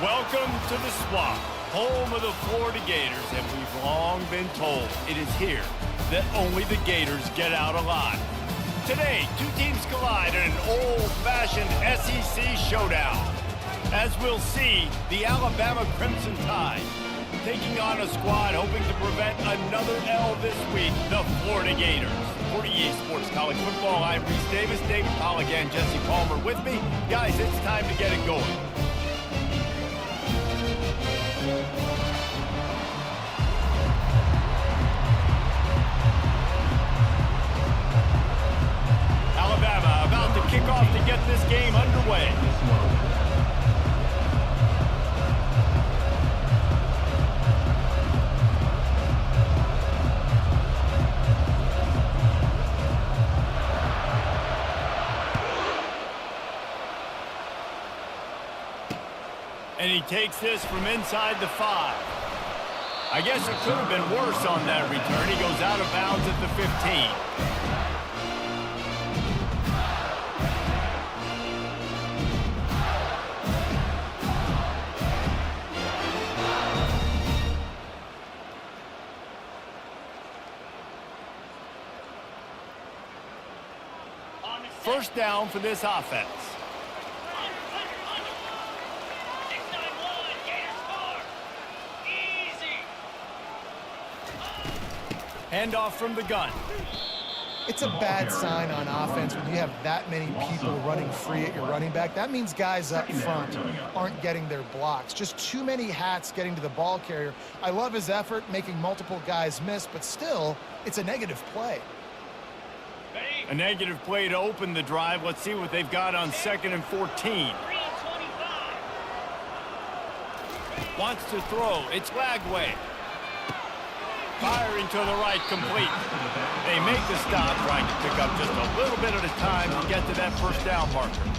Welcome to the Swamp, home of the Florida Gators, and we've long been told it is here that only the Gators get out alive. Today, two teams collide in an old-fashioned SEC showdown. As we'll see, the Alabama Crimson Tide taking on a squad hoping to prevent another L this week, the Florida Gators. For EA Sports College Football, I'm Reese Davis, David Pollack, and Jesse Palmer with me. Guys, it's time to get it going. Alabama about to kick off to get this game underway. And he takes this from inside the 5. I guess it could have been worse on that return. He goes out of bounds at the 15. First down for this offense. Handoff from the gun. It's a bad sign on offense when you have that many people running free at your running back. That means guys up front aren't getting their blocks. Just too many hats getting to the ball carrier. I love his effort, making multiple guys miss, but still, it's a negative play. A negative play to open the drive. Let's see what they've got on 2nd and 14. Wants to throw. It's Lagway. Firing to the right, complete. They make the stop, trying to pick up just a little bit at a time to get to that first down marker.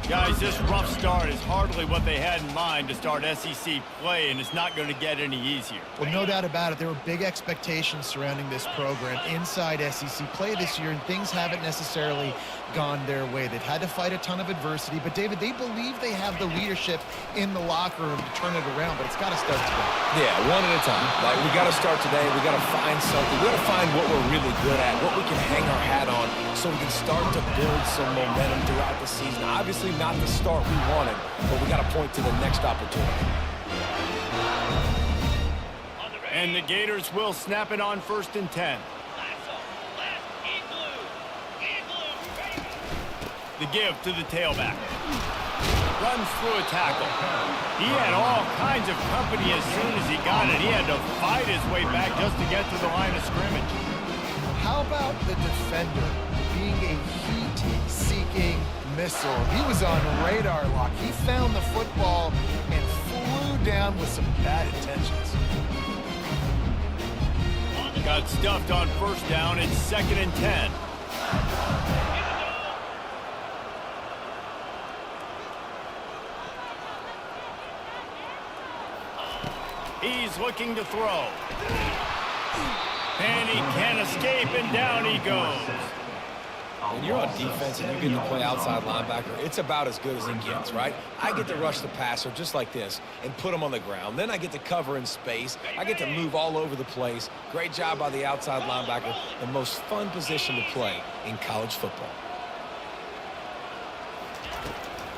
Guys, this rough start is hardly what they had in mind to start SEC play, and it's not going to get any easier. Well, no doubt about it. There were big expectations surrounding this program inside SEC play this year, and things haven't necessarily gone their way. They've had to fight a ton of adversity, but David, they believe they have the leadership in the locker room to turn it around, but it's got to start today. Yeah, one at a time. Like, we got to start today. We got to find something. We got to find what we're really good at, what we can hang our hat on, so we can start to build some momentum throughout the season. Obviously, not the start we wanted, but we got to point to the next opportunity. And the Gators will snap it on 1st and 10. The give to the tailback. Runs through a tackle. He had all kinds of company as soon as he got it. He had to fight his way back just to get to the line of scrimmage. How about the defender being a heat-seeking missile? He was on radar lock. He found the football and flew down with some bad intentions. Got stuffed on 1st down. It's 2nd and 10. He's looking to throw. And he can't escape, and down he goes. When you're on defense and you get to play outside linebacker, it's about as good as it gets, right? I get to rush the passer just like this and put him on the ground. Then I get to cover in space. I get to move all over the place. Great job by the outside linebacker. The most fun position to play in college football.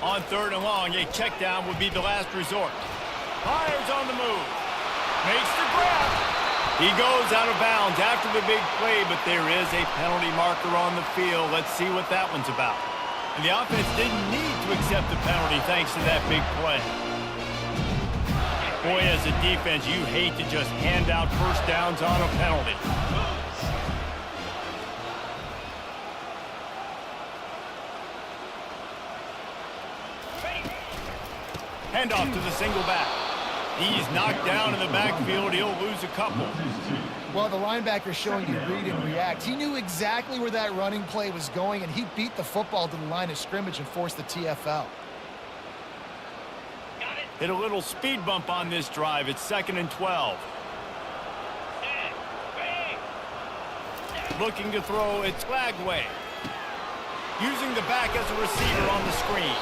On 3rd and long, a check down would be the last resort. Fires on the move. Makes the grab. He goes out of bounds after the big play, but there is a penalty marker on the field. Let's see what that one's about. And the offense didn't need to accept the penalty thanks to that big play. Boy, as a defense, you hate to just hand out 1st downs on a penalty. Handoff to the single back. He's knocked down in the backfield. He'll lose a couple. Well, the linebacker showing you read and react. He knew exactly where that running play was going, and he beat the football to the line of scrimmage and forced the TFL. Hit a little speed bump on this drive. It's 2nd and 12. Looking to throw. It's Lagway. using the back as a receiver on the screen.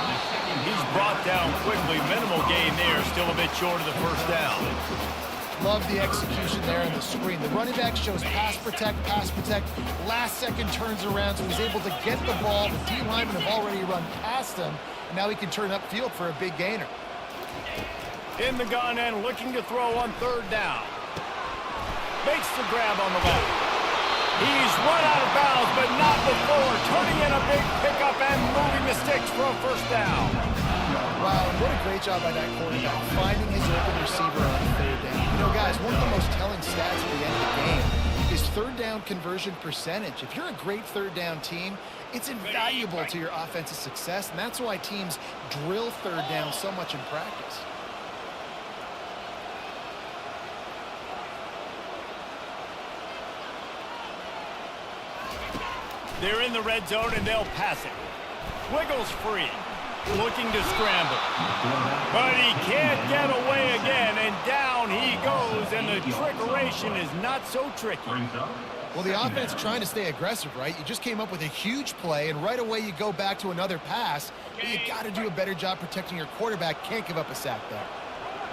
He's brought down quickly. Minimal gain there, still a bit short of the first down. Love the execution there on the screen. The running back shows pass protect. Last second turns around, so he's able to get the ball. The D linemen have already run past him, and now he can turn upfield for a big gainer. In the gun and looking to throw on third down. Makes the grab on the left. He's run out of bounds, but not before turning in a big pickup and moving the sticks for a first down. Wow, what a great job by that quarterback, finding his open receiver on third down. You know, guys, one of the most telling stats at the end of the game is third down conversion percentage. If you're a great third down team, it's invaluable to your offensive success, and that's why teams drill third down so much in practice. They're in the red zone, and they'll pass it. Wiggles free. Looking to scramble. But he can't get away again, and down he goes, and the trickeration is not so tricky. Well, the offense trying to stay aggressive, right? You just came up with a huge play, and right away you go back to another pass. But you got to do a better job protecting your quarterback. Can't give up a sack there.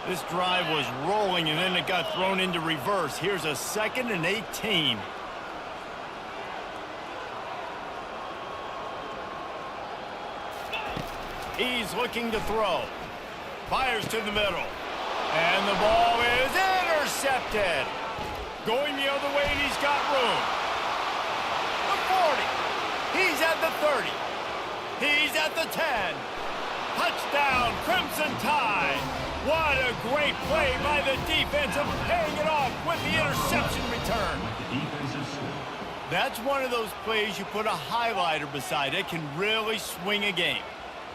This drive was rolling, and then it got thrown into reverse. Here's a 2nd and 18. He's looking to throw. Fires to the middle. And the ball is intercepted. Going the other way, and he's got room. The 40. He's at the 30. He's at the 10. Touchdown, Crimson Tide. What a great play by the defense of paying it off with the interception return. That's one of those plays you put a highlighter beside it, can really swing a game.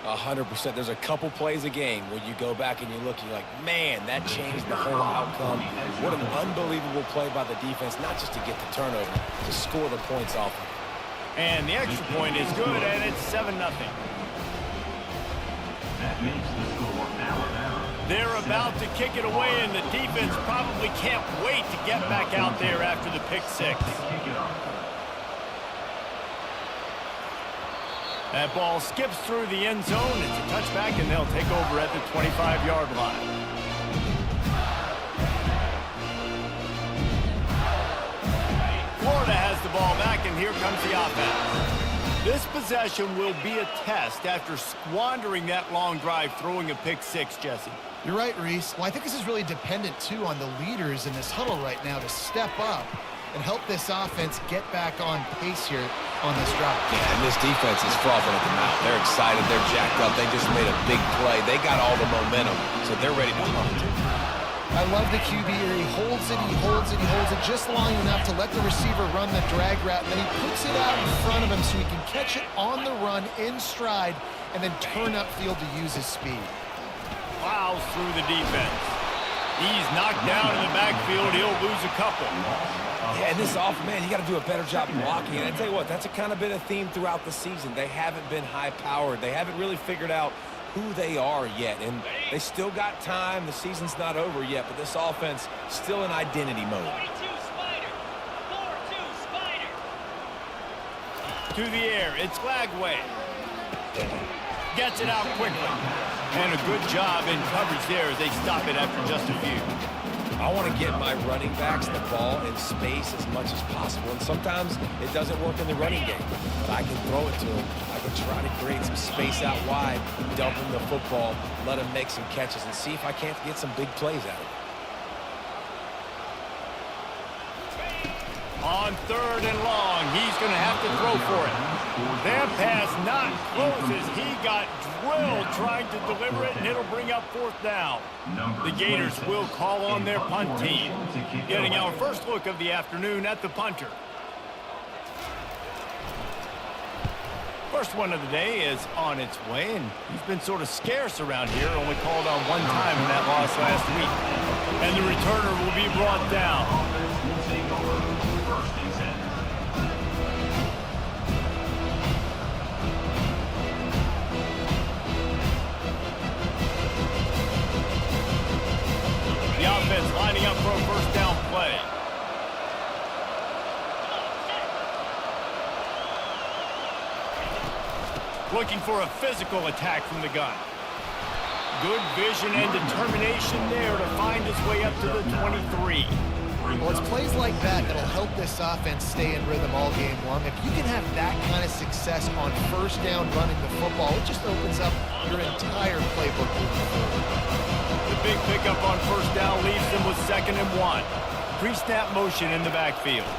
100%. There's a couple plays a game where you go back and you look, you're like, man, that changed the whole outcome. What an unbelievable play by the defense, not just to get the turnover, to score the points off of it. And the extra point is good, and it's 7-0. That makes the score Alabama. They're about to kick it away, and the defense probably can't wait to get back out there after the pick six. That ball skips through the end zone. It's a touchback, and they'll take over at the 25-yard line. Florida has the ball back, and here comes the offense. This possession will be a test after squandering that long drive throwing a pick six, Jesse. You're right, Reese. Well, I think this is really dependent, too, on the leaders in this huddle right now to step up and help this offense get back on pace here on this drive. Yeah, and this defense is frothing at the mouth. They're excited. They're jacked up. They just made a big play. They got all the momentum, so they're ready to hunt. I love the QB here. He holds it, he holds it, he holds it just long enough to let the receiver run the drag route, and then he puts it out in front of him so he can catch it on the run in stride and then turn upfield to use his speed. Plows through the defense. He's knocked down in the backfield. He'll lose a couple. Yeah, and this man, you got to do a better job blocking. And I tell you what, that's a kind of been a theme throughout the season. They haven't been high-powered. They haven't really figured out who they are yet. And they still got time. The season's not over yet, but this offense still in identity mode. 42 Spider. 4-2 Spider. To the air, it's Lagway. Gets it out quickly. And a good job in coverage there as they stop it after just a few. I want to get my running backs the ball in space as much as possible. And sometimes it doesn't work in the running game. But I can throw it to them. I can try to create some space out wide, dump him the football, let him make some catches, and see if I can't get some big plays out of it. On 3rd and long, he's going to have to throw for it. That pass not close as he got drilled trying to deliver it, and it'll bring up 4th down. The Gators will call on their punt team. Getting our first look of the afternoon at the punter. First one of the day is on its way, and he's been sort of scarce around here, only called on one time in that loss last week. And the returner will be brought down. The offense lining up for a first down play. Looking for a physical attack from the gun. Good vision and determination there to find his way up to the 23. Well, it's plays like that that'll help this offense stay in rhythm all game long. If you can have that kind of success on first down running the football, it just opens up your entire playbook moving forward. The big pickup on first down leaves them with 2nd and 1. Pre-snap motion in the backfield.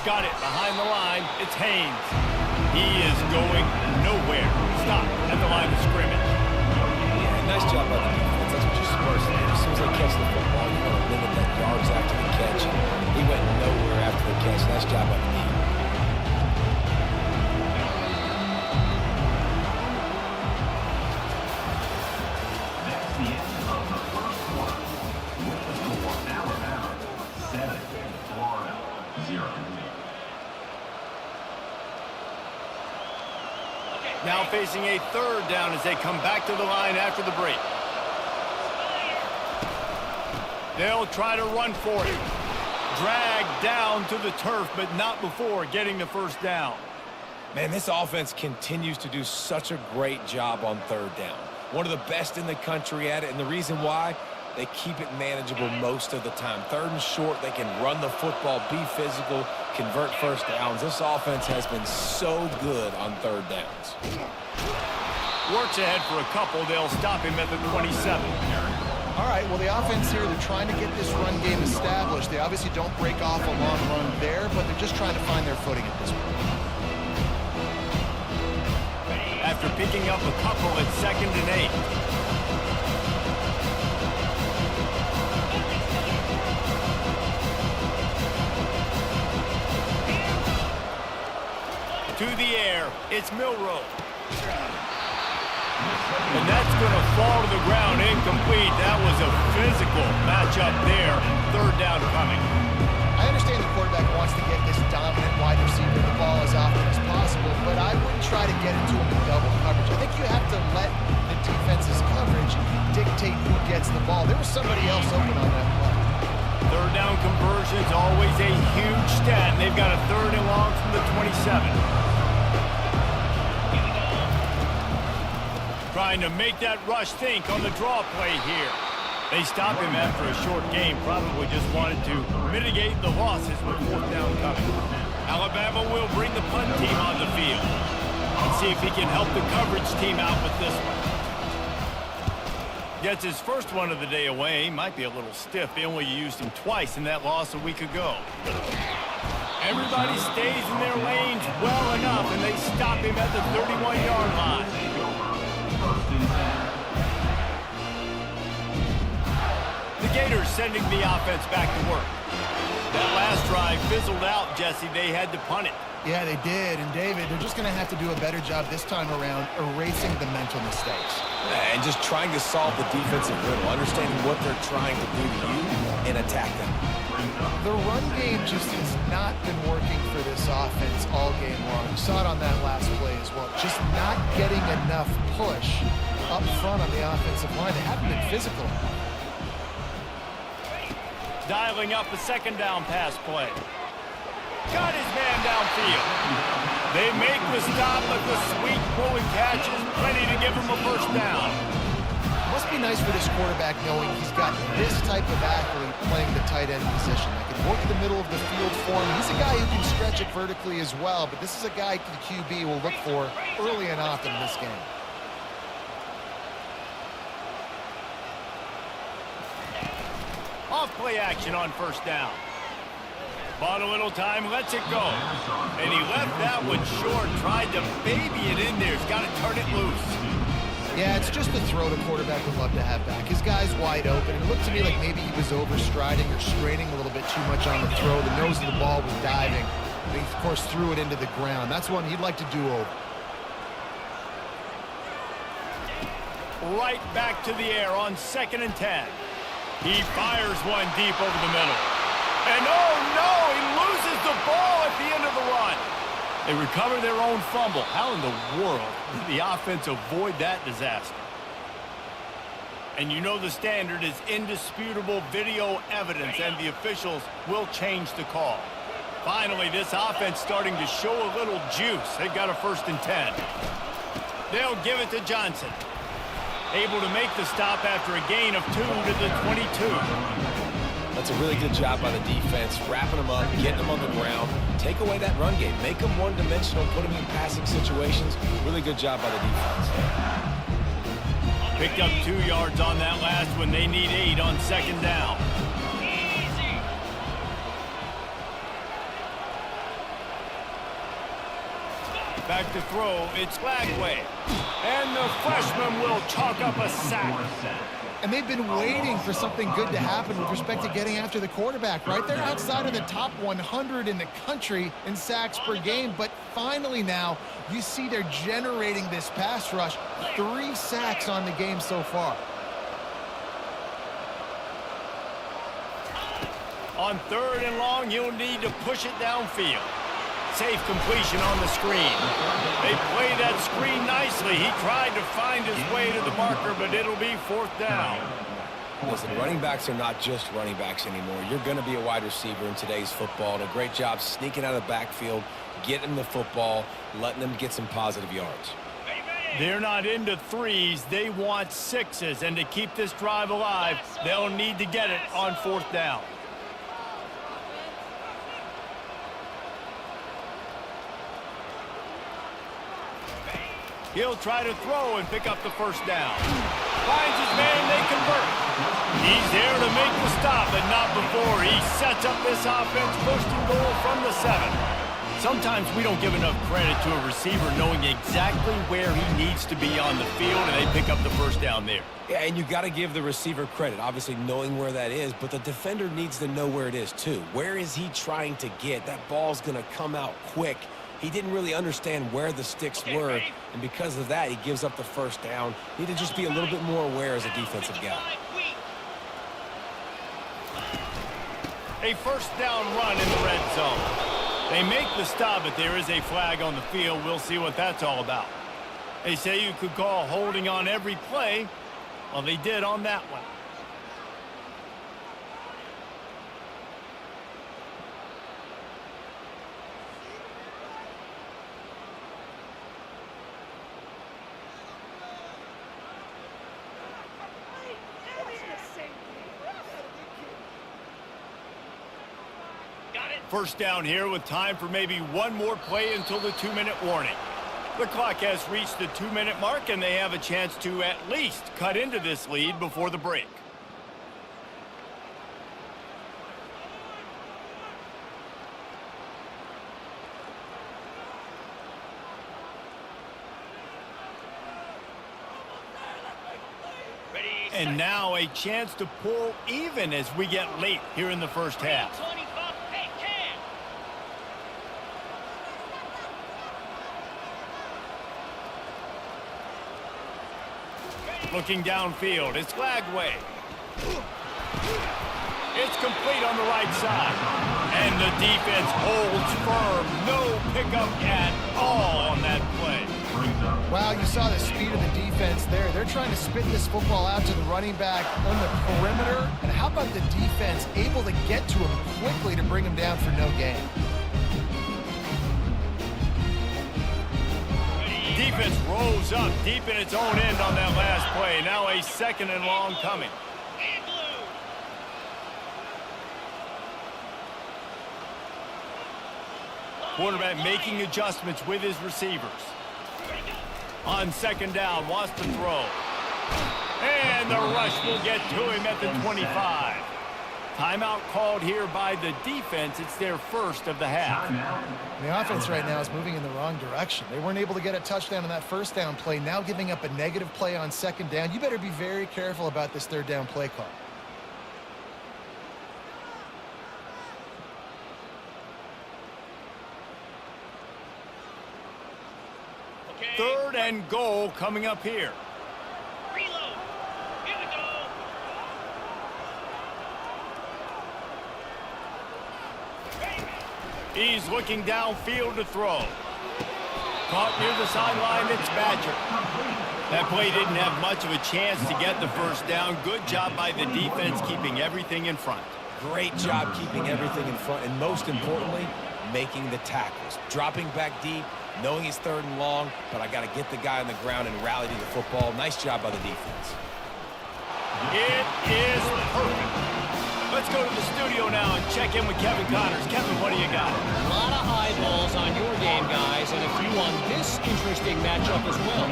Got it behind the line. It's Haynes. He is going nowhere. Stop at the line of scrimmage. Yeah, nice job by the defense. That's what you're supposed to do. As soon as they catch the football, you're going to limit that yards after the catch. He went nowhere after the catch. Nice job by the defense. That's the end of the first quarter. With the score, Alabama 7, Florida 0. Now facing a 3rd down as they come back to the line after the break. They'll try to run for it. Dragged down to the turf, but not before getting the first down. Man, this offense continues to do such a great job on 3rd down. One of the best in the country at it, and the reason why, they keep it manageable most of the time. 3rd and short, they can run the football, be physical, convert first downs. This offense has been so good on 3rd downs. Works ahead for a couple. They'll stop him at the 27. All right, well, the offense here, they're trying to get this run game established. They obviously don't break off a long run there, but they're just trying to find their footing at this point. After picking up a couple at 2nd and 8. To the air, it's Milroe. And that's going to fall to the ground, incomplete. That was a physical matchup there. 3rd down coming. I understand the quarterback wants to get this dominant wide receiver the ball as often as possible, but I wouldn't try to get into him in double coverage. I think you have to let the defense's coverage dictate who gets the ball. There was somebody else open on that play. 3rd down conversion's always a huge stat, and they've got a 3rd and long from the 27. Trying to make that rush think on the draw play here. They stop him after a short game, probably just wanted to mitigate the losses with 4th down coming. Alabama will bring the punt team on the field. Let's see if he can help the coverage team out with this one. Gets his first one of the day away. Might be a little stiff. They only used him twice in that loss a week ago. Everybody stays in their lanes well enough, and they stop him at the 31-yard line. The Gators sending the offense back to work. That last drive fizzled out, Jesse. They had to punt it. Yeah, they did. And, David, they're just going to have to do a better job this time around erasing the mental mistakes. And just trying to solve the defensive riddle, understanding what they're trying to do to you and attack them. The run game just has not been working for this offense all game long. You saw it on that last play as well. Just not getting enough push up front on the offensive line. They haven't been physical enough. Dialing up a 2nd down pass play. Got his man downfield. They make the stop, but the sweet pulling catch is plenty to give him a first down. Must be nice for this quarterback knowing he's got this type of athlete playing the tight end position. That can work the middle of the field for him. He's a guy who can stretch it vertically as well, but this is a guy the QB will look for early and often in this game. Off play action on first down. Bought a little time, lets it go. And he left that one short, tried to baby it in there. He's got to turn it loose. Yeah, it's just a throw the quarterback would love to have back. His guy's wide open. It looked to me like maybe he was overstriding or straining a little bit too much on the throw. The nose of the ball was diving. But he, of course, threw it into the ground. That's one he'd like to do over. Right back to the air on 2nd and 10. He fires one deep over the middle. And oh no, he loses the ball at the end of the run. They recover their own fumble. How in the world did the offense avoid that disaster? And you know the standard is indisputable video evidence, and the officials will change the call. Finally, this offense starting to show a little juice. They've got a 1st and 10. They'll give it to Johnson. Able to make the stop after a gain of 2 to the 22. That's a really good job by the defense, wrapping them up, getting them on the ground. Take away that run game. Make them one-dimensional, put them in passing situations. Really good job by the defense. Picked up 2 yards on that last one. They need 8 on 2nd down. Easy. Back to throw, it's Lagway. And the freshman will chalk up a sack. And they've been waiting for something good to happen with respect to getting after the quarterback, right? They're outside of the top 100 in the country in sacks per game, but finally now you see they're generating this pass rush. 3 sacks on the game so far. On 3rd and long, you'll need to push it downfield. Safe completion on the screen. They play that screen nicely. He tried to find his way to the marker, but it'll be 4th down. Listen, running backs are not just running backs anymore. You're going to be a wide receiver in today's football. And a great job sneaking out of the backfield, getting the football, letting them get some positive yards. They're not into 3s. They want 6s. And to keep this drive alive, they'll need to get it on 4th down. He'll try to throw and pick up the 1st down. Finds his man, they convert. He's there to make the stop, but not before. He sets up this offense, 1st and goal from the 7. Sometimes we don't give enough credit to a receiver knowing exactly where he needs to be on the field, and they pick up the 1st down there. Yeah, and you got to give the receiver credit, obviously knowing where that is, but the defender needs to know where it is too. Where is he trying to get? That ball's going to come out quick. He didn't really understand where the sticks were, and because of that, he gives up the 1st down. Need to just be a little bit more aware as a defensive guy. A 1st down run in the red zone. They make the stop, but there is a flag on the field. We'll see what that's all about. They say you could call holding on every play. Well, they did on that one. First down here with time for maybe one more play until the 2-minute warning. The clock has reached the 2-minute mark, and they have a chance to at least cut into this lead before the break. And now a chance to pull even as we get late here in the 1st half. Looking downfield, it's Lagway. It's complete on the right side. And the defense holds firm. No pickup at all on that play. Wow, you saw the speed of the defense there. They're trying to spit this football out to the running back on the perimeter. And how about the defense able to get to him quickly to bring him down for no gain? Defense rolls up deep in its own end on that last play. Now a 2nd and long coming. Quarterback making adjustments with his receivers. On 2nd down, wants to throw. And the rush will get to him at the 25. Timeout called here by the defense. It's their 1st of the half. The offense right now is moving in the wrong direction. They weren't able to get a touchdown on that 1st down play, now giving up a negative play on 2nd down. You better be very careful about this 3rd down play call. Okay. 3rd and goal coming up here. Reload. Here we go. He's looking downfield to throw. Caught near the sideline, it's Badger. That play didn't have much of a chance to get the 1st down. Good job by the defense keeping everything in front. Great job keeping everything in front, and most importantly, making the tackles, dropping back deep, knowing he's 3rd and long, but I got to get the guy on the ground and rally to the football. Nice job by the defense. It is perfect. Let's go to the studio now and check in with Kevin Connors. Kevin, what do you got? A lot of eyeballs on your game, guys, and a few on this interesting matchup as well.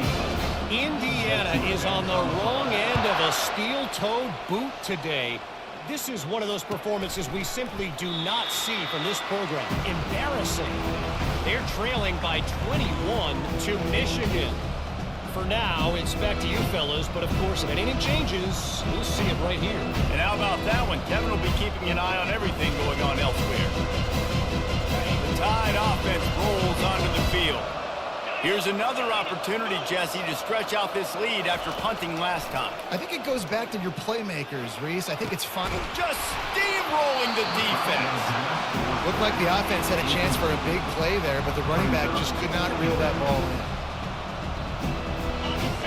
Indiana is on the wrong end of a steel-toed boot today. This is one of those performances we simply do not see from this program. Embarrassing. They're trailing by 21 to Michigan. For now, it's back to you fellas, but of course, if anything changes, we'll see it right here. And how about that one? Kevin will be keeping an eye on everything going on elsewhere. The Tide offense rolls onto the field. Here's another opportunity, Jesse, to stretch out this lead after punting last time. I think it goes back to your playmakers, Reese. I think it's fun. Just steamrolling the defense. Looked like the offense had a chance for a big play there, but the running back just could not reel that ball in.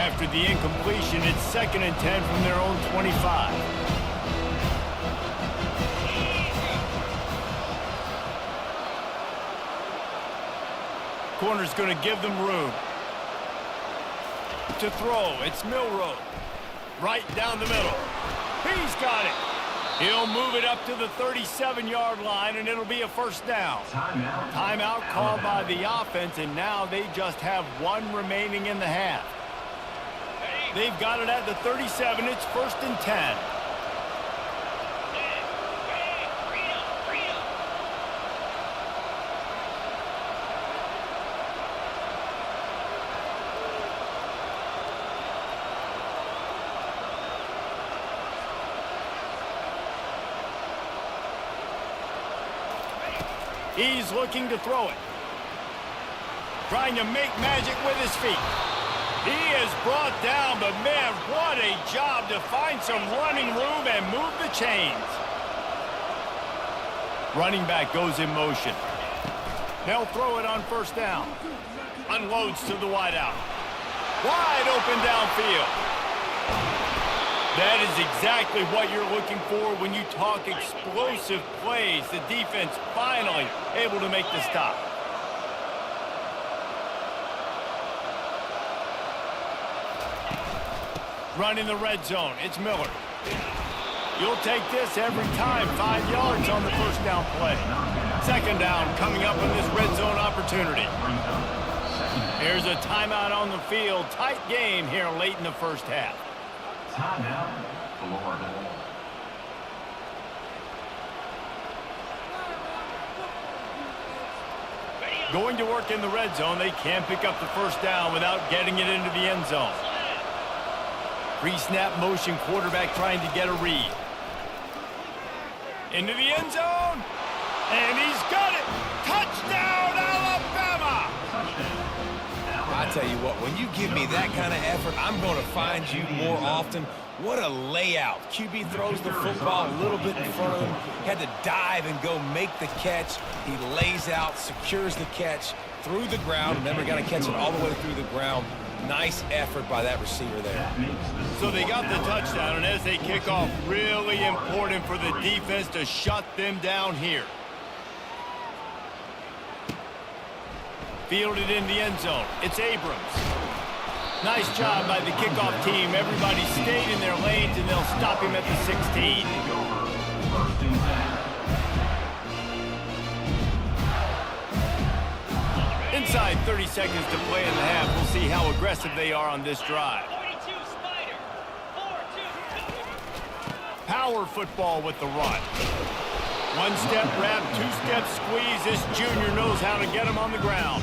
After the incompletion, it's 2nd and 10 from their own 25. Corner's going to give them room. To throw, it's Milroe. Right down the middle. He's got it. He'll move it up to the 37-yard line, and it'll be a 1st down. Timeout called by the offense, and now they just have 1 remaining in the half. They've got it at the 37. It's 1st and 10. He's looking to throw it. Trying to make magic with his feet. He is brought down, but man, what a job to find some running room and move the chains. Running back goes in motion. They'll throw it on 1st down. Unloads to the wideout. Wide open downfield. That is exactly what you're looking for when you talk explosive plays. The defense finally able to make the stop. Run in the red zone. It's Miller. You'll take this every time. 5 yards on the 1st down play. 2nd down coming up on this red zone opportunity. Here's a timeout on the field. Tight game here late in the 1st half. Timeout, Florida. Going to work in the red zone. They can't pick up the 1st down without getting it into the end zone. Pre-snap motion, quarterback trying to get a read. Into the end zone. And he's got it. Touchdown, Alabama! I tell you what, when you give me that kind of effort, I'm going to find you more often. What a layout. QB throws the football a little bit in front of him. Had to dive and go make the catch. He lays out, secures the catch through the ground. Never got to catch it all the way through the ground. Nice effort by that receiver there. So they got the touchdown, and as they kick off, really important for the defense to shut them down here. Fielded in the end zone. It's Abrams. Nice job by the kickoff team. Everybody stayed in their lanes, and they'll stop him at the 16. Inside 30 seconds to play in the half. We'll see how aggressive they are on this drive. Power football with the run. 1-step wrap, 2-step squeeze. This junior knows how to get him on the ground.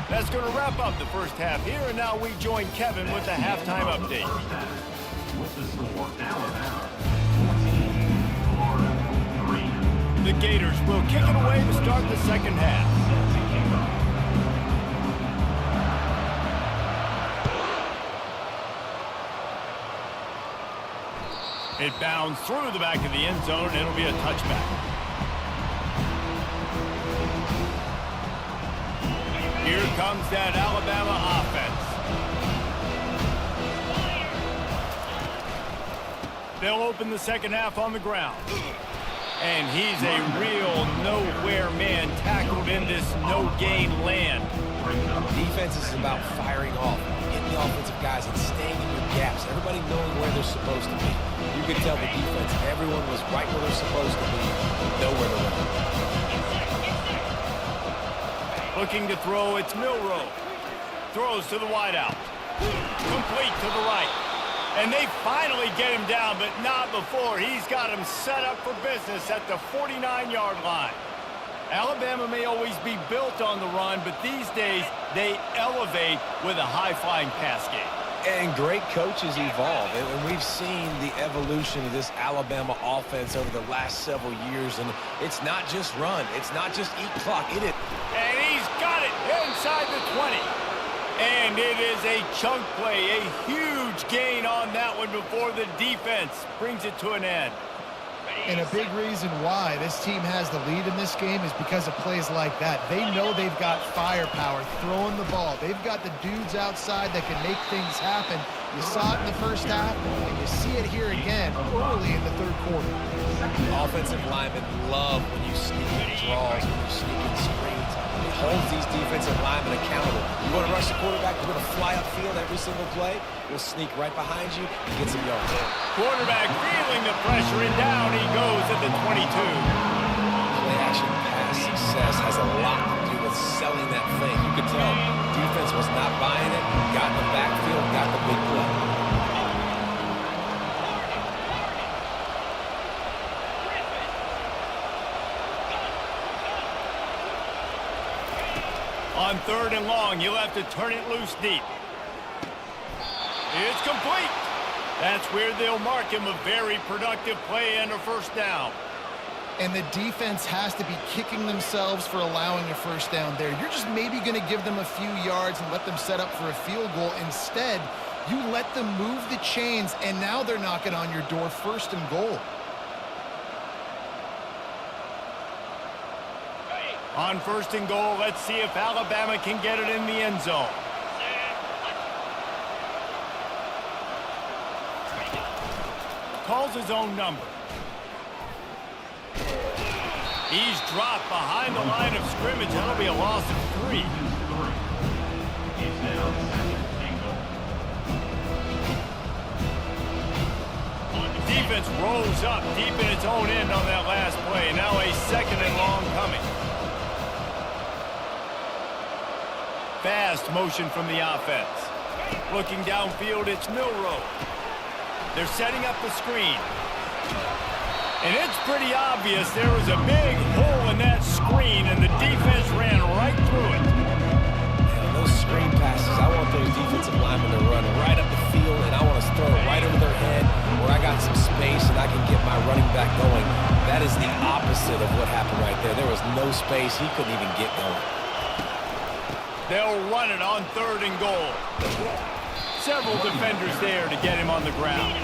That's going to wrap up the 1st half here, and now we join Kevin with the halftime update. With the score, Alabama 14, Florida 3. The Gators will kick it away to start the 2nd half. It bounds through the back of the end zone, and it'll be a touchback. Here comes that Alabama offense. They'll open the second half on the ground. And he's a real nowhere man tackled in this no-gain land. Defense is about firing off, getting the offensive guys and staying in your gaps. Everybody knowing where they're supposed to be. You could tell the defense, everyone was right where they're supposed to be, nowhere to run. Looking to throw, it's Milroe. Throws to the wideout. Complete to the right. And they finally get him down, but not before. He's got him set up for business at the 49-yard line. Alabama may always be built on the run, but these days they elevate with a high-flying pass game. And great coaches evolve, and we've seen the evolution of this Alabama offense over the last several years, and it's not just run, it's not just eat clock, it is. And he's got it inside the 20. And it is a chunk play, a huge gain on that one before the defense brings it to an end. And a big reason why this team has the lead in this game is because of plays like that. They know they've got firepower throwing the ball. They've got the dudes outside that can make things happen. You saw it in the first half, and you see it here again early in the third quarter. Offensive linemen love when you sneak in draws, when you sneak in screens. It holds these defensive linemen accountable. You want to rush the quarterback, you're going to fly upfield every single play. We'll sneak right behind you and get some yards. Quarterback feeling the pressure, and down he goes at the 22. Play-action pass success has a lot to do with selling that thing. You could tell defense was not buying it, got in the backfield, got the big play. On third and long, you'll have to turn it loose deep. It's complete. That's where they'll mark him a very productive play and a first down. And the defense has to be kicking themselves for allowing a first down there. You're just maybe going to give them a few yards and let them set up for a field goal. Instead, you let them move the chains, and now they're knocking on your door, first and goal. On first and goal, let's see if Alabama can get it in the end zone. Calls his own number. He's dropped behind the line of scrimmage. That'll be a loss of 3. Defense rolls up deep in its own end on that last play. Now a second and long coming. Fast motion from the offense. Looking downfield, it's Milroe. They're setting up the screen. And it's pretty obvious there was a big hole in that screen, and the defense ran right through it. Man, those screen passes, I want those defensive linemen to run right up the field, and I want to throw it right over their head where I got some space and I can get my running back going. That is the opposite of what happened right there. There was no space. He couldn't even get going. They'll run it on third and goal. Several defenders there to get him on the ground.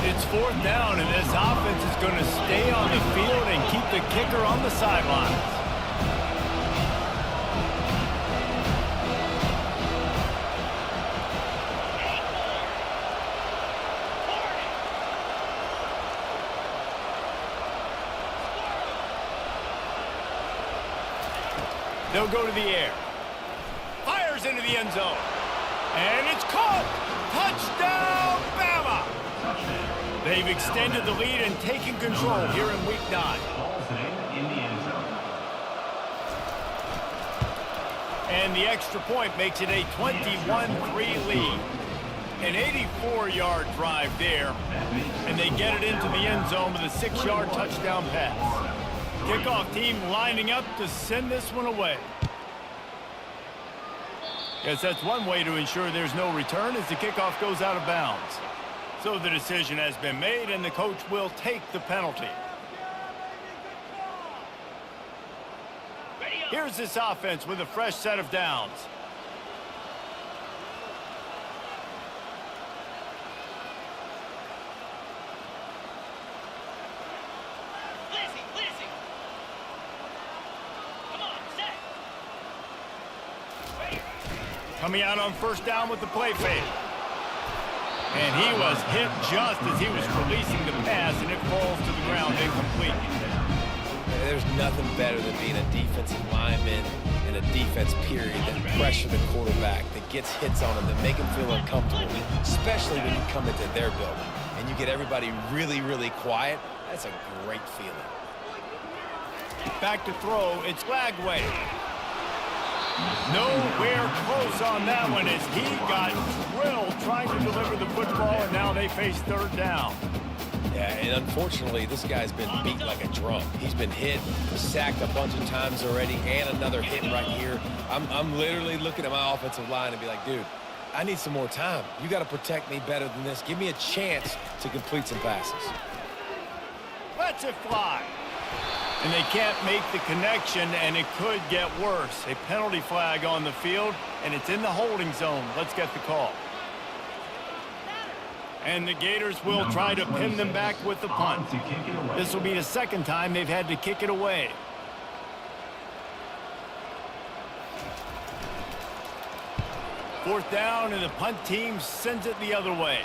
It's fourth down, and this offense is going to stay on the field and keep the kicker on the sidelines. They'll go to the air. Fires into the end zone. And it's caught. Touchdown, Bama! They've extended the lead and taken control here in Week 9. And the extra point makes it a 21-3 lead. An 84-yard drive there. And they get it into the end zone with a 6-yard touchdown pass. Kickoff team lining up to send this one away. Yes, that's one way to ensure there's no return as the kickoff goes out of bounds. So the decision has been made, and the coach will take the penalty. Here's this offense with a fresh set of downs. Coming out on first down with the play fake. And he was hit just as he was releasing the pass, and it falls to the ground incomplete. There's nothing better than being a defensive lineman and a defense period that pressure the quarterback, that gets hits on him, that make him feel uncomfortable, especially when you come into their building and you get everybody really, really quiet. That's a great feeling. Back to throw, it's Lagway. Nowhere close on that one as he got drilled trying to deliver the football, and now they face third down. Yeah, and unfortunately, this guy's been beat like a drum. He's been hit, sacked a bunch of times already, and another hit right here. I'm literally looking at my offensive line and be like, dude, I need some more time. You got to protect me better than this. Give me a chance to complete some passes. Lets it fly. And they can't make the connection, and it could get worse. A penalty flag on the field, and it's in the holding zone. Let's get the call. And the Gators will try to pin them back with the punt. This will be the second time they've had to kick it away. Fourth down, and the punt team sends it the other way.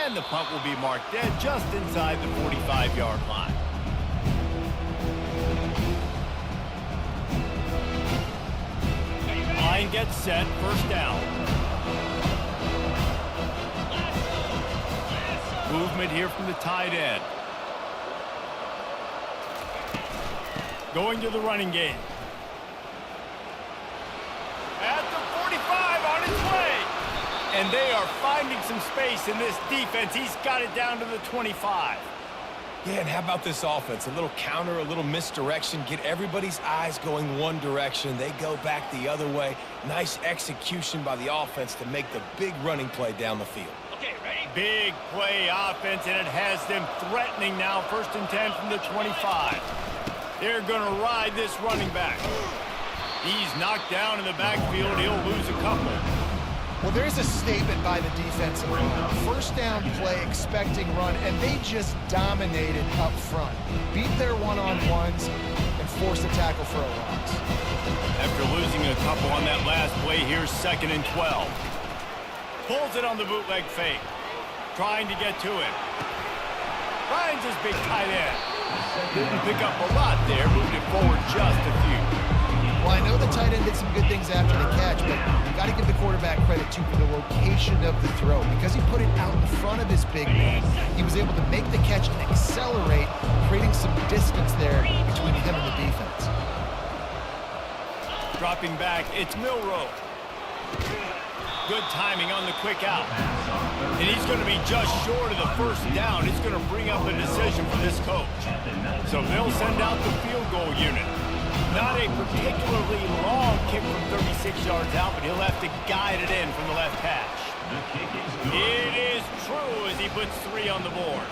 And the punt will be marked dead just inside the 45-yard line. Line gets set, first down. Movement here from the tight end. Going to the running game. At the 45, on its way. And they are finding some space in this defense. He's got it down to the 25. Yeah, and how about this offense? A little counter, a little misdirection, get everybody's eyes going one direction. They go back the other way. Nice execution by the offense to make the big running play down the field. Okay, ready? Big play offense, and it has them threatening now. First and 10 from the 25. They're going to ride this running back. He's knocked down in the backfield. He'll lose a couple. Well, there's a statement by the defensive line. First down play, expecting run, and they just dominated up front. Beat their one-on-ones and forced the tackle for a loss. After losing a couple on that last play, here's second and 12. Pulls it on the bootleg fake. Trying to get to it. Finds his big tight end. Didn't pick up a lot there. Moved it forward just a few. Well, I know the tight end did some good things after the catch, but you got to give the quarterback credit, too, for the location of the throw. Because he put it out in front of his big man, he was able to make the catch and accelerate, creating some distance there between him and the defense. Dropping back, it's Milroe. Good timing on the quick out. And he's going to be just short of the first down. It's going to bring up a decision for this coach. So they'll send out the field goal unit. Not a particularly long kick from 36 yards out, but he'll have to guide it in from the left hash. It is true as he puts 3 on the board.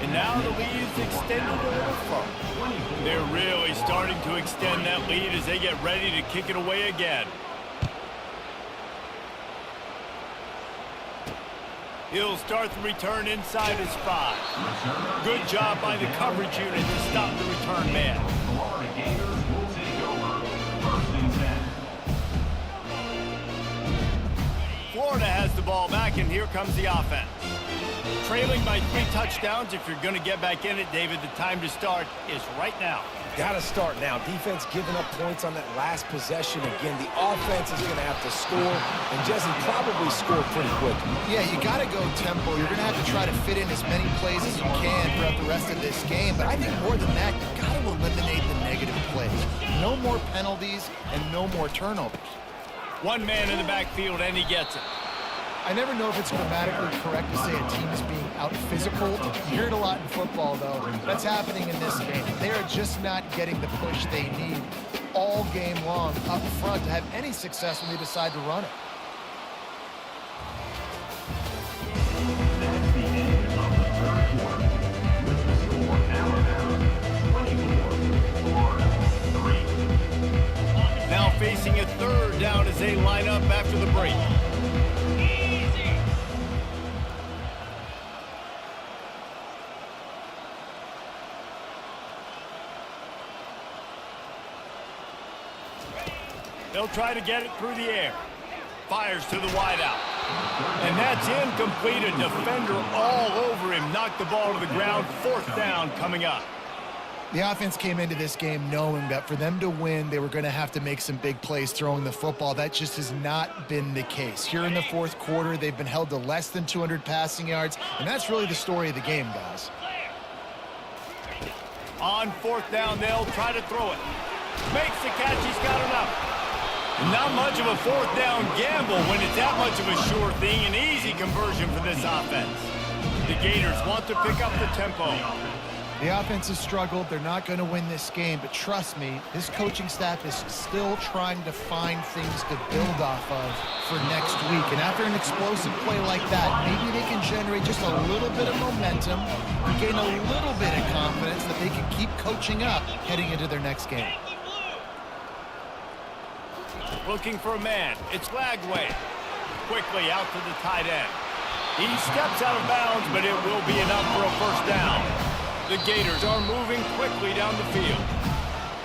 And now the lead is extended a little further. They're really starting to extend that lead as they get ready to kick it away again. He'll start the return inside his 5. Good job by the coverage unit to stop the return man. Florida Gators will take over first and 10. Florida has the ball back, and here comes the offense. Trailing by 3 touchdowns. If you're going to get back in it, David, the time to start is right now. Got to start now. Defense giving up points on that last possession. Again, the offense is going to have to score, and Jesse probably score pretty quick. Yeah, you got to go tempo. You're going to have to try to fit in as many plays as you can throughout the rest of this game. But I think more than that, you've got to eliminate the negative plays. No more penalties and no more turnovers. One man in the backfield, and he gets it. I never know if it's grammatically correct to say a team is being out-physical. You hear it a lot in football, though. That's happening in this game. They are just not getting the push they need all game long up front to have any success when they decide to run it. That's the end of the third quarter. With the score, Alabama 24, Florida 3. Now facing a third down as they line up after the break. They'll try to get it through the air. Fires to the wideout. And that's incomplete. A defender all over him. Knocked the ball to the ground. 4th down coming up. The offense came into this game knowing that for them to win, they were going to have to make some big plays throwing the football. That just has not been the case. Here in the 4th quarter, they've been held to less than 200 passing yards, and that's really the story of the game, guys. On 4th down, they'll try to throw it. Makes the catch. He's got enough. Not much of a 4th down gamble when it's that much of a sure thing. An easy conversion for this offense. The Gators want to pick up the tempo. The offense has struggled. They're not going to win this game, but trust me, this coaching staff is still trying to find things to build off of for next week. And after an explosive play like that, maybe they can generate just a little bit of momentum and gain a little bit of confidence that they can keep coaching up heading into their next game. Looking for a man. It's Lagway. Quickly out to the tight end. He steps out of bounds, but it will be enough for a 1st down. The Gators are moving quickly down the field.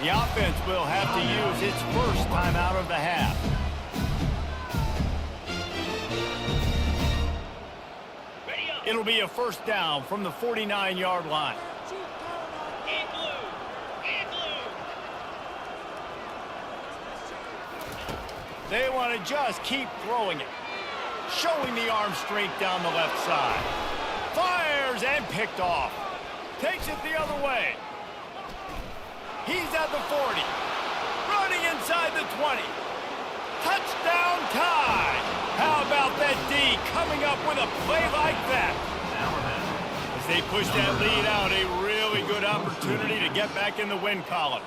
The offense will have to use its 1st timeout of the half. It'll be a 1st down from the 49-yard line. They want to just keep throwing it. Showing the arm strength down the left side. Fires and picked off. Takes it the other way. He's at the 40. Running inside the 20. Touchdown tie. How about that D coming up with a play like that? As they push that lead out, a really good opportunity to get back in the win column.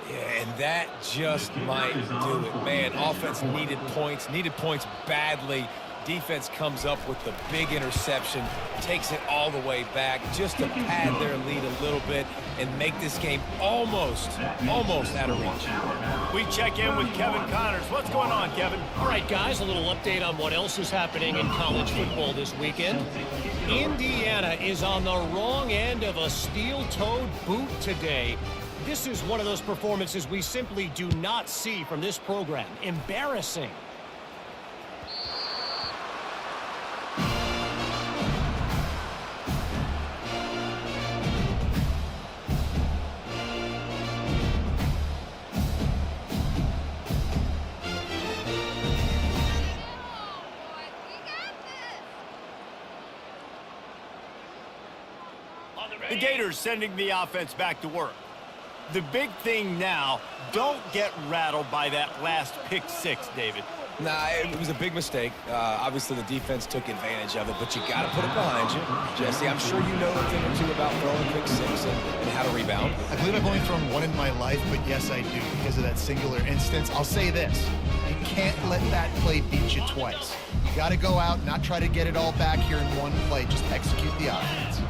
Yeah, and that just might do it. Man, offense needed points badly. Defense comes up with the big interception, takes it all the way back just to pad their lead a little bit and make this game almost out of reach. We check in with Kevin Connors. What's going on, Kevin? All right, guys, a little update on what else is happening in college football this weekend. Indiana is on the wrong end of a steel-toed boot today. This is one of those performances we simply do not see from this program. Embarrassing. The Gators sending the offense back to work. The big thing now, don't get rattled by that last pick 6, David. Nah, it was a big mistake. Obviously, the defense took advantage of it, but you got to put it behind you. Jesse, I'm sure you know a thing or two about throwing pick 6 and how to rebound. I believe I've only thrown one in my life, but yes, I do because of that singular instance. I'll say this. You can't let that play beat you twice. You got to go out, not try to get it all back here in one play. Just execute the offense.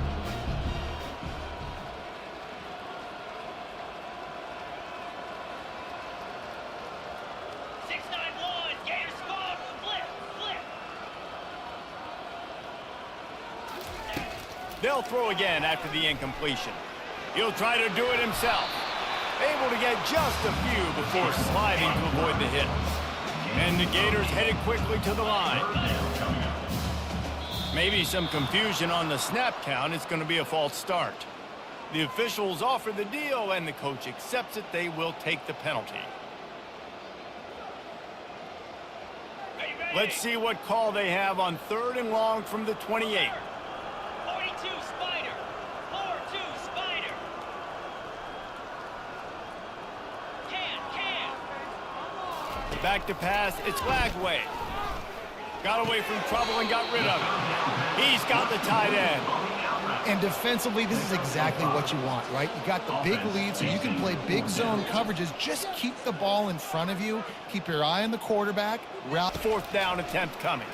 They'll throw again after the incompletion. He'll try to do it himself. Able to get just a few before sliding to avoid the hit. And the Gators headed quickly to the line. Maybe some confusion on the snap count. It's going to be a false start. The officials offer the deal, and the coach accepts it. They will take the penalty. Let's see what call they have on 3rd and long from the 28. Back to pass, it's Lagway. Got away from trouble and got rid of it. He's got the tight end. And defensively, this is exactly what you want, right? You got the big lead, so you can play big zone coverages. Just keep the ball in front of you. Keep your eye on the quarterback. Route 4th down attempt coming.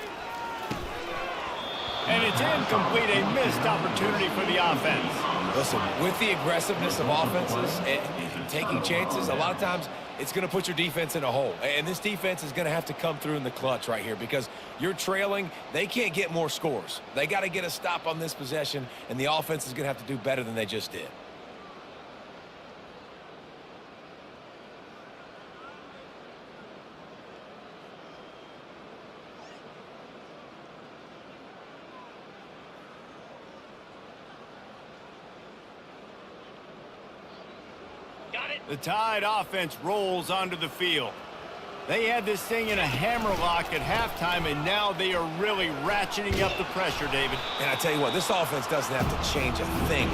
And it's incomplete, a missed opportunity for the offense. Listen, with the aggressiveness of offenses and taking chances, a lot of times it's going to put your defense in a hole. And this defense is going to have to come through in the clutch right here because you're trailing. They can't get more scores. They got to get a stop on this possession, and the offense is going to have to do better than they just did. The Tide offense rolls onto the field. They had this thing in a hammerlock at halftime, and now they are really ratcheting up the pressure, David. And I tell you what, this offense doesn't have to change a thing.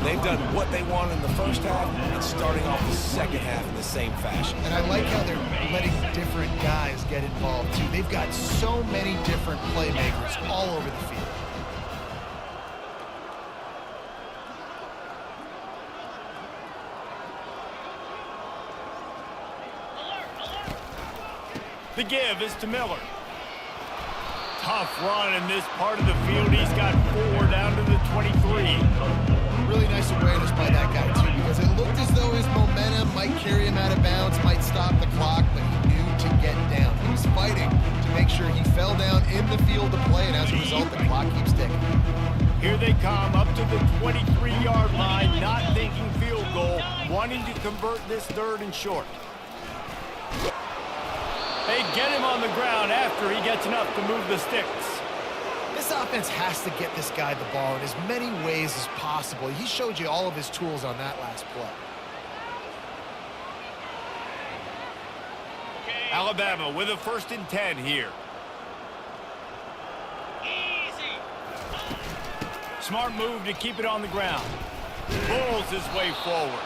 They've done what they wanted in the first half and starting off the second half in the same fashion. And I like how they're letting different guys get involved, too. They've got so many different playmakers all over the field. The give is to Miller. Tough run in this part of the field. He's got 4 down to the 23. Really nice awareness by that guy, too, because it looked as though his momentum might carry him out of bounds, might stop the clock, but he knew to get down. He was fighting to make sure he fell down in the field to play, and as a result, the clock keeps ticking. Here they come up to the 23-yard line, not thinking field goal, wanting to convert this 3rd and short. They get him on the ground after he gets enough to move the sticks. This offense has to get this guy the ball in as many ways as possible. He showed you all of his tools on that last play. Alabama with a 1st and 10 here. Easy. Smart move to keep it on the ground. Pulls his way forward.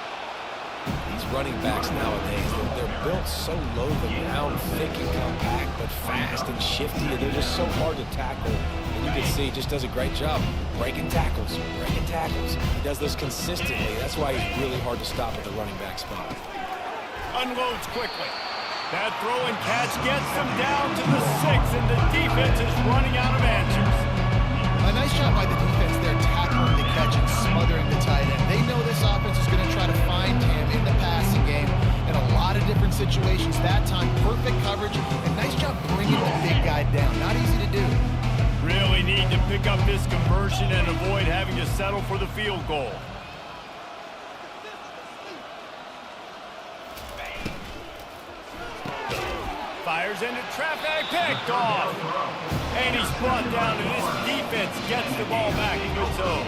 These running backs nowadays, they're built so low to the ground, thick and compact, but fast and shifty, and they're just so hard to tackle. And you can see he just does a great job breaking tackles, breaking tackles. He does this consistently. That's why he's really hard to stop at the running back spot. Unloads quickly. That throw and catch gets them down to the 6, and the defense is running out of answers. A nice job by the defense there, tackling the catch and smothering the tight end. They know this offense is going to try to find him in the passing game in a lot of different situations. That time, perfect coverage, and nice job bringing the big guy down. Not easy to do. Really need to pick up this conversion and avoid having to settle for the field goal. Fires into traffic, picked off. And he's brought down, and this defense gets the ball back in its own.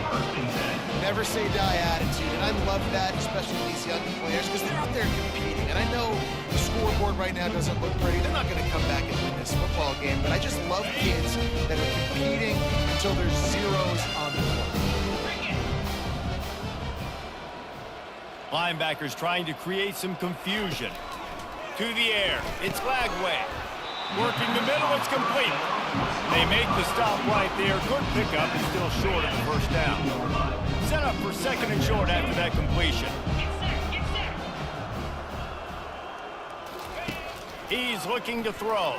Never say die attitude, and I love that, especially these young players, because they're out there competing. And I know the scoreboard right now doesn't look pretty. They're not going to come back and win this football game, but I just love kids that are competing until there's zeros on the board. Linebackers trying to create some confusion. To the air, it's Lagway. Working the middle, it's complete. They make the stop right there. Good pickup, and still short of the 1st down. Set up for 2nd and short after that completion. He's looking to throw.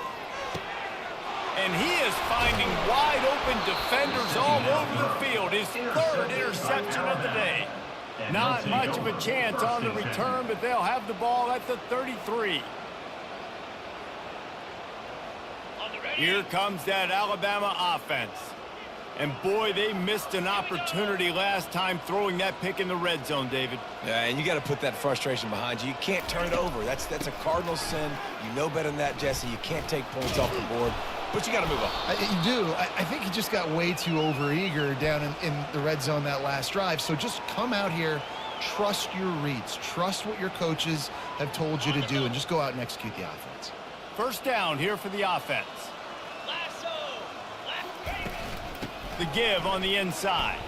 And he is finding wide open defenders all over the field. His 3rd interception of the day. Not much of a chance on the return, but they'll have the ball at the 33. Here comes that Alabama offense. And boy, they missed an opportunity last time throwing that pick in the red zone, David. Yeah, and you got to put that frustration behind you. You can't turn it over. That's a cardinal sin. You know better than that, Jesse. You can't take points off the board, but you got to move on. You do. I think he just got way too overeager down in the red zone that last drive. So just come out here, trust your reads, trust what your coaches have told you to do, and just go out and execute the offense. 1st down here for the offense. The give on the inside.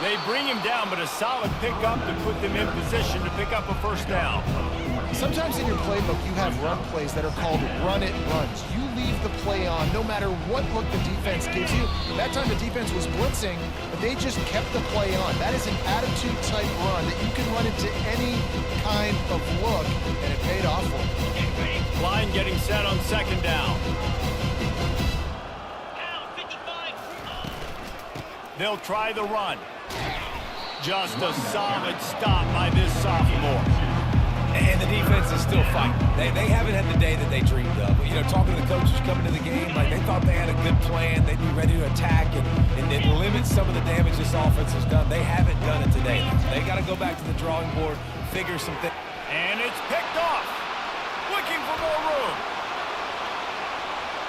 They bring him down, but a solid pickup to put them in position to pick up a 1st down. Sometimes in your playbook, you have run plays that are called run-it runs. You leave the play on no matter what look the defense gives you. That time the defense was blitzing, but they just kept the play on. That is an attitude-type run that you can run into any kind of look, and it paid off for them. Line getting set on 2nd down. They'll try the run. Just a solid stop by this sophomore. And the defense is still fighting. They haven't had the day that they dreamed of. You know, talking to the coaches coming to the game, like they thought they had a good plan. They'd be ready to attack and then limit some of the damage this offense has done. They haven't done it today. They got to go back to the drawing board, figure some things. And it's picked off. Looking for more room.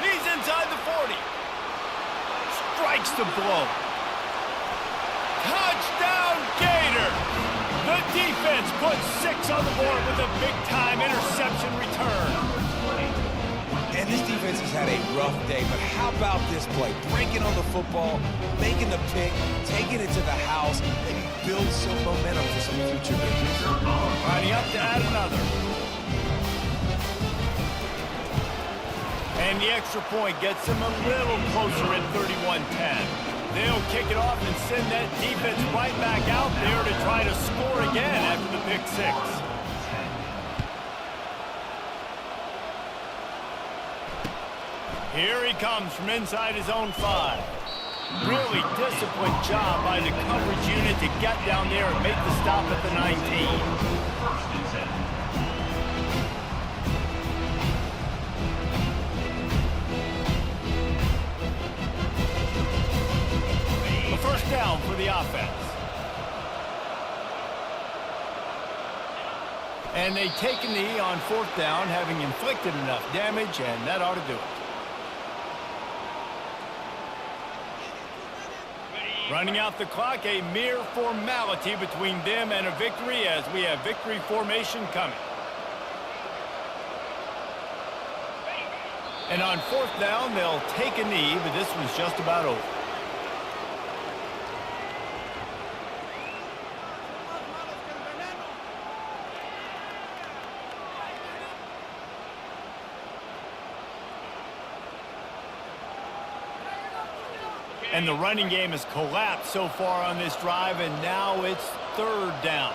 He's inside the 40. Strikes the blow. Touchdown, Gator! The The defense puts 6 on the board with a big-time interception return. And this defense has had a rough day, but how about this play? Breaking on the football, making the pick, taking it to the house, and build some momentum for some future victories. Lining up to add another. And the extra point gets them a little closer at 31-10. They'll kick it off and send that defense right back out there to try to score again after the pick 6. Here he comes from inside his own 5. Really disciplined job by the coverage unit to get down there and make the stop at the 19. First and 10. A first down for the offense. And they take a knee on 4th down, having inflicted enough damage, and that ought to do it. Running out the clock, a mere formality between them and a victory as we have victory formation coming. And on 4th down, they'll take a knee, but this was just about over. And the running game has collapsed so far on this drive, and now it's 3rd down.